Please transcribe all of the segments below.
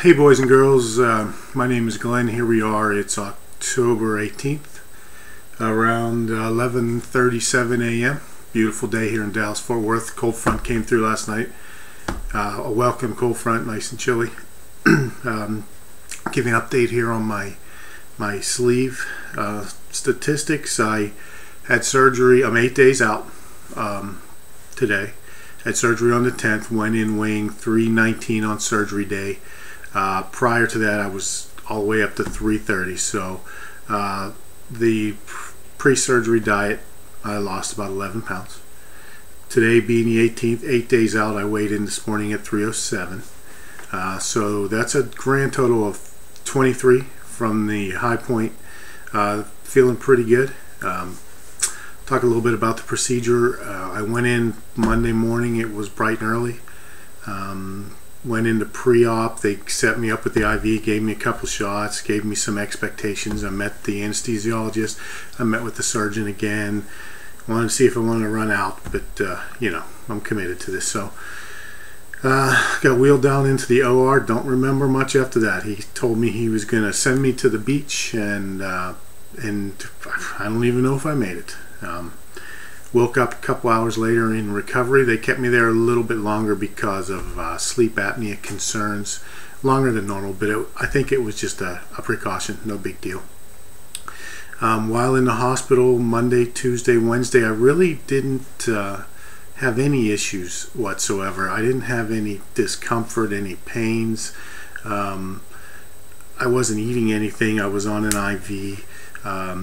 Hey boys and girls, my name is Glenn. Here we are. It's October 18th, around 11:37 a.m. Beautiful day here in Dallas, Fort Worth. Cold front came through last night. A welcome cold front, nice and chilly. Giving an update here on my sleeve statistics. I had surgery. I'm 8 days out today. Had surgery on the 10th. Went in weighing 319 on surgery day. Prior to that, I was all the way up to 330. So the pre-surgery diet, I lost about 11 pounds. Today being the 18th, 8 days out, I weighed in this morning at 307. So that's a grand total of 23 from the high point. Feeling pretty good. Talk a little bit about the procedure. I went in Monday morning. It was bright and early. Went into pre-op. They set me up with the IV, gave me a couple shots, gave me some expectations. I met the anesthesiologist. I met with the surgeon again. Wanted to see if I wanted to run out, but you know, I'm committed to this. So got wheeled down into the OR. Don't remember much after that. He told me he was going to send me to the beach, and I don't even know if I made it. Woke up a couple hours later in recovery. They kept me there a little bit longer because of sleep apnea concerns, longer than normal, but I think it was just a precaution, no big deal. While in the hospital, Monday, Tuesday, Wednesday, I really didn't have any issues whatsoever. I didn't have any discomfort, any pains. I wasn't eating anything. I was on an IV.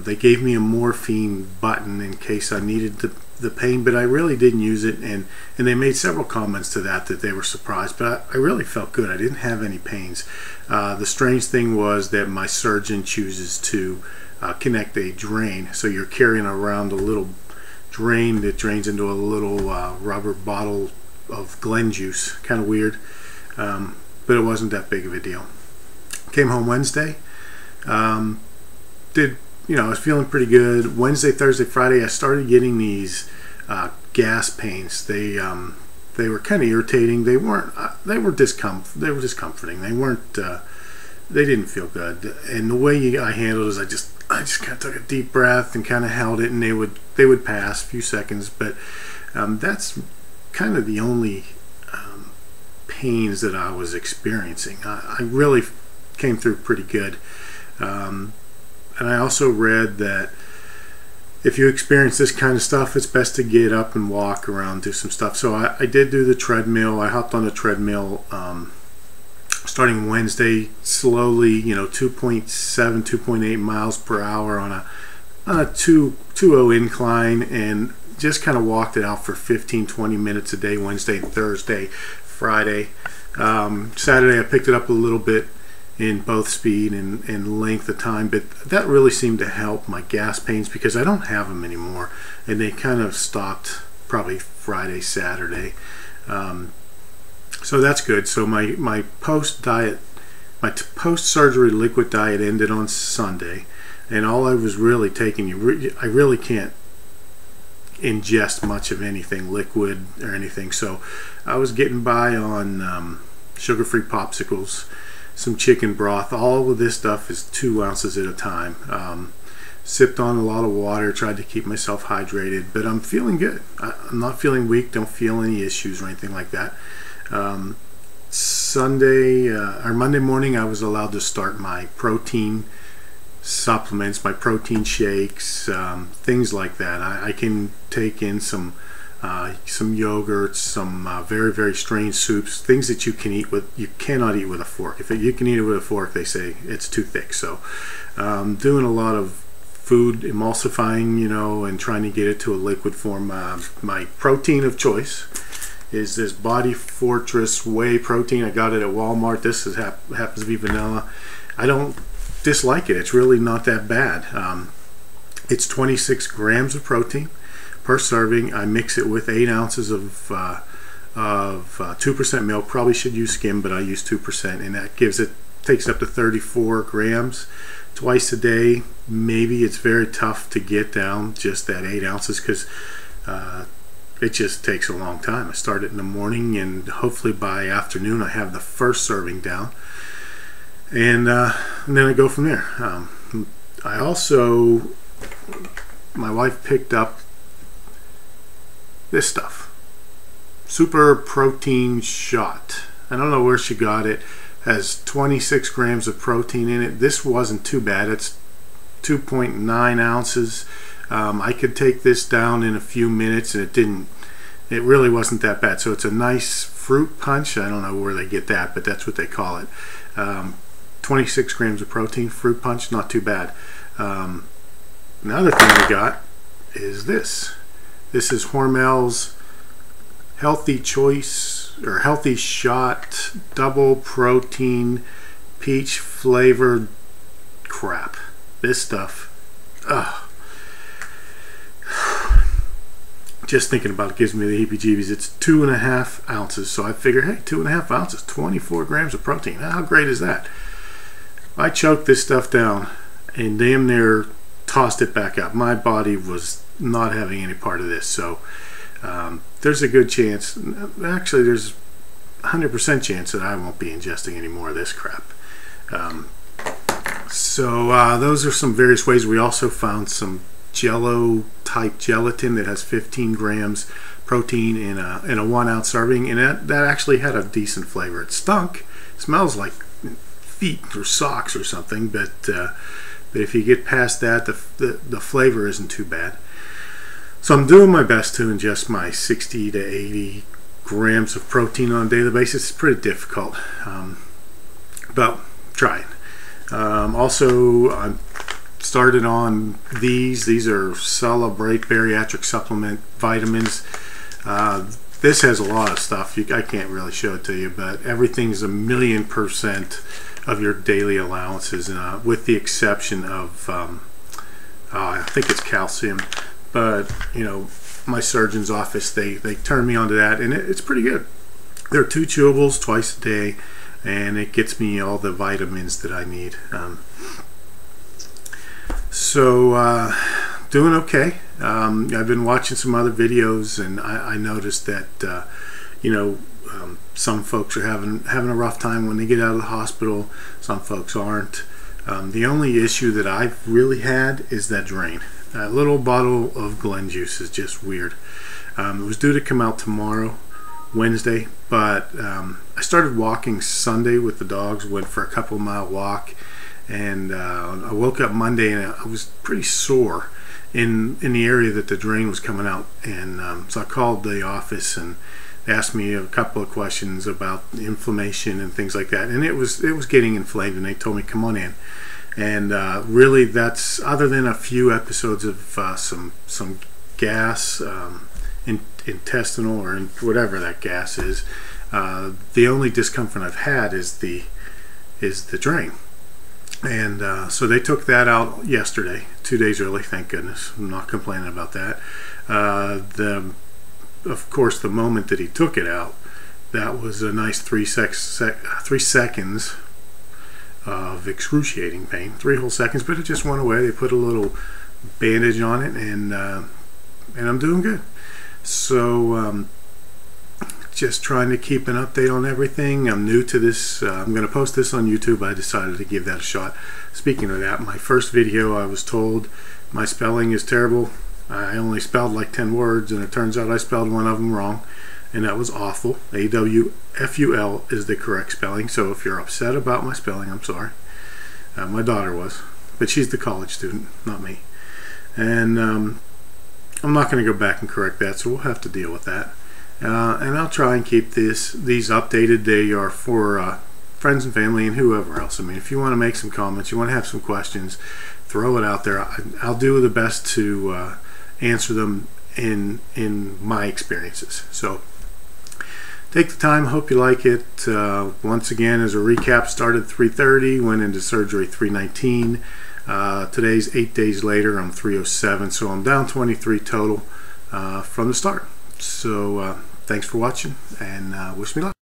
They gave me a morphine button in case I needed the pain, but I really didn't use it, and they made several comments to that they were surprised, but I really felt good. I didn't have any pains. The strange thing was that my surgeon chooses to connect a drain, so you're carrying around a little drain that drains into a little rubber bottle of Glen juice. Kind of weird, but it wasn't that big of a deal. Came home Wednesday. I was feeling pretty good. Wednesday, Thursday, Friday, I started getting these gas pains. They were kind of irritating. They were discomforting. They weren't. They didn't feel good. And the way I handled it is I just kind of took a deep breath and kind of held it, and they would pass a few seconds. But that's kind of the only pains that I was experiencing. I really came through pretty good. And I also read that if you experience this kind of stuff, it's best to get up and walk around, do some stuff. So I did do the treadmill. I hopped on the treadmill starting Wednesday, slowly, 2.7, 2.8 miles per hour on a 2.0 incline, and just kind of walked it out for 15-20 minutes a day, Wednesday and Thursday, Friday. Saturday I picked it up a little bit in both speed and length of time, but that really seemed to help my gas pains because I don't have them anymore, and they kind of stopped probably Friday, Saturday. So that's good. So my post-surgery liquid diet ended on Sunday, and all I was really taking, I really can't ingest much of anything liquid or anything, so I was getting by on sugar-free popsicles, some chicken broth. All of this stuff is 2 ounces at a time. Sipped on a lot of water, tried to keep myself hydrated, but I'm feeling good. I'm not feeling weak, don't feel any issues or anything like that. Monday morning I was allowed to start my protein supplements, my protein shakes, things like that. I can take in some yogurt, some very, very strange soups, things that you cannot eat with a fork. If you can eat it with a fork, they say it's too thick. So doing a lot of food emulsifying, and trying to get it to a liquid form. My protein of choice is this Body Fortress whey protein. I got it at Walmart. This happens to be vanilla. I don't dislike it. It's really not that bad. It's 26 grams of protein per serving. I mix it with 8 ounces of 2% milk. Probably should use skim, but I use 2%, and that takes it up to 34 grams twice a day. Maybe it's very tough to get down just that 8 ounces because it just takes a long time. I start it in the morning, and hopefully by afternoon I have the first serving down. and then I go from there. I also, my wife picked up this stuff, super protein shot. I don't know where she got it. Has 26 grams of protein in it. This wasn't too bad. It's 2.9 ounces. I could take this down in a few minutes, and it really wasn't that bad. So it's a nice fruit punch. I don't know where they get that, but that's what they call it. 26 grams of protein, fruit punch, not too bad. Another thing we got is this. This is Hormel's Healthy Choice, or Healthy Shot Double Protein Peach Flavored crap. This stuff, just thinking about it gives me the heebie-jeebies. It's 2.5 ounces, so I figure, hey, 2.5 ounces, 24 grams of protein. How great is that? I choked this stuff down and damn near tossed it back up. My body was not having any part of this, so there's a good chance, actually there's 100% chance that I won't be ingesting any more of this crap. So those are some various ways. We also found some Jello type gelatin that has 15 grams protein in a 1 ounce serving, and that actually had a decent flavor. It stunk. It smells like feet or socks or something, but if you get past that, the flavor isn't too bad. So I'm doing my best to ingest my 60 to 80 grams of protein on a daily basis. It's pretty difficult, but trying. Also, I'm started on these are Celebrate Bariatric Supplement vitamins. This has a lot of stuff. I can't really show it to you, but everything's 1,000,000% of your daily allowances, with the exception of I think it's calcium, but you know, my surgeon's office, they turned me onto that, and it's pretty good. There are 2 chewables twice a day, and it gets me all the vitamins that I need. So doing okay. I've been watching some other videos, and I noticed that you know, some folks are having a rough time when they get out of the hospital. Some folks aren't. The only issue that I've really had is that drain. A little bottle of Glen juice is just weird. It was due to come out tomorrow, Wednesday, but I started walking Sunday with the dogs. Went for a couple-mile walk, and I woke up Monday and I was pretty sore in the area that the drain was coming out, and so I called the office and they asked me a couple of questions about inflammation and things like that, and it was getting inflamed, and they told me come on in. And really, that's, other than a few episodes of some gas, intestinal or whatever that gas is, the only discomfort I've had is the drain. And so they took that out yesterday, 2 days early, thank goodness. I'm not complaining about that. Of course, the moment that he took it out, that was a nice 3 seconds of excruciating pain, 3 whole seconds, but it just went away. They put a little bandage on it, and I'm doing good. So just trying to keep an update on everything. I'm new to this. I'm going to post this on YouTube. I decided to give that a shot. Speaking of that, my first video, I was told my spelling is terrible. I only spelled like 10 words, and it turns out I spelled one of them wrong, and that was awful. A-W-F-U-L is the correct spelling, so if you're upset about my spelling, I'm sorry. My daughter was, but she's the college student, not me. And I'm not going to go back and correct that, so we'll have to deal with that. And I'll try and keep these updated. They are for friends and family and whoever else. I mean, if you want to make some comments, you want to have some questions, throw it out there. I'll do the best to answer them in my experiences. So take the time. Hope you like it. Once again, as a recap, started 3:30, went into surgery 3:19. Today's 8 days later. I'm 3:07, so I'm down 23 total from the start. So thanks for watching, and wish me luck.